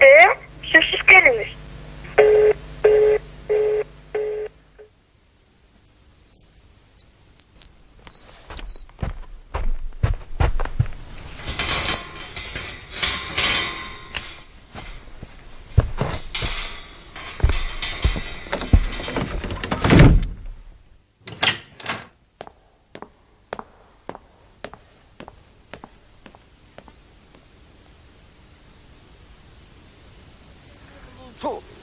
Siz geliniz.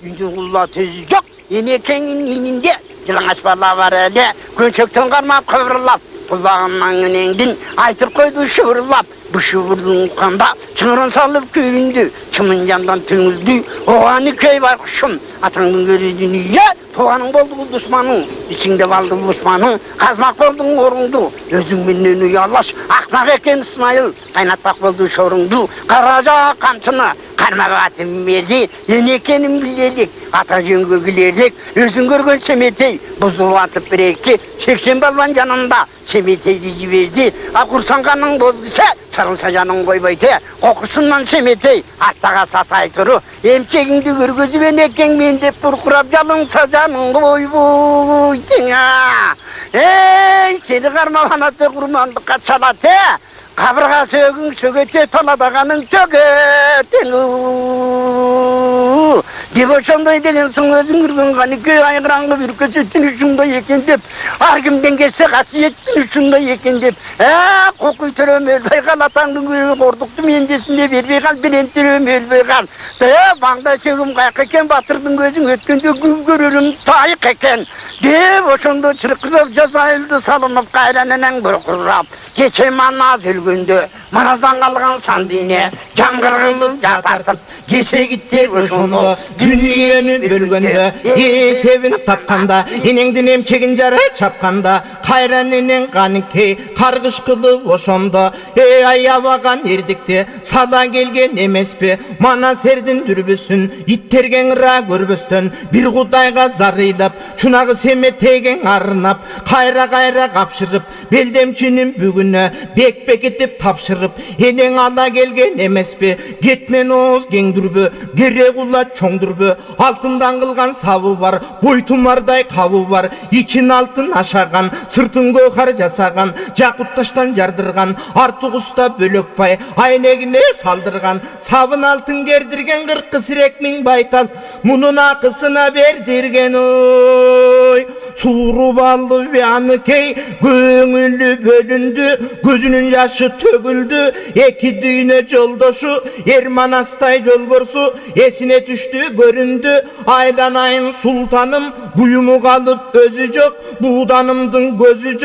Yüzüğülla tüzü yok, yenekenin ininde, жылаңаш бала бар әлі, көншектен қармап қыбырлап, бұлағымнан өнеңдін, айтыр қойды шыбырлап, бұл шыбырдың қанда, шыңырын салып күйінді, чымын жандан түңілді, оғаны көй бар құшым, атаңдың көрейдің үйе, туғаның болды бұл дұсманың, ішіңде балды бұл дұсманың, қазмақ болдың орыңды, өзіңменен ұялаш, ақмақ екен Исмайыл, қайнатпақ болды шорыңды, қаража қамшыны, қармақ атым мерді, енекенім білелік, ата жөнгі білелік, өзің көрген Семетей, бұзылып атып бір-екі, 80 балбан жанында, Семетейді жіберді, ақұрсанғаның бозғысы, сарылса жаның қойбайды, қоқысынан Семетей, аттаға сатай тұры, емчегіңді көргізбен екен мен деп бұрқырап жалыңса жаның қойбойдың. Сені қармаған аты құрмандыққа çalаты, қабырға сөгің сөгете таладағаның төгетін. Деп ошондай деген соң өзің үрген қанеке айғыраңғы бір көсеттің үшіңдай екен деп, аргімден кесе қасиеттің үшіңдай екен деп, қоқый түрем өлбей қал, атаңдың көрі қордықты мендесінде бербей қал, бірен түрем өлбей қал. Маңда сөгім қайық екен, батырдың көзің өткенде күн көрерім тайық екен. Деп ошонда чырқызып жазайылды салынып қайранынан бір құрап, кече маназ өлгенде, мараздан қалған сандине, жаңғырғылып жатартып, кесегіттер ошонда, дүниені бөлгенде, есебін тапқанда, енеңдің емчегін жара чапқанда, қайран енең қанекей, қарғыш қылып ошонда, аябаған ердікте, сала келген емес пе, мана сердің дүрбісін, иттерген ұра көрбістен, бір құдайға зарилап, шунағы Семетейген арынап, қайра-қайра қапшырып, белдемшінің бүгіні, бек-бек етіп тапшырып, енең ала келген емес пе, кетмен оз кеңдүрбі, керек ұла чоңдүрбі, алтындан қылған сабы бар, бойтумардай қабы бар, ичин алтын ашаған, сыртын көқар жасаған, жақұтташтан жардырған, артық ұста бөлек бай, айнегіне салдырған, сабын алтын кердірген қырқы сірек мың байтал, мұнын ақысына бердірген ой. Суырып алды Вяныкей, көңілі бөлінді, көзінің яшы төгілді, екі дүйіне жолдошу, Ерманастай жолборсу, есіне түшті көрінді, айдан айын сұлтаным, бұйымы қалып өзі жоқ, буданымдың көзі жоқ.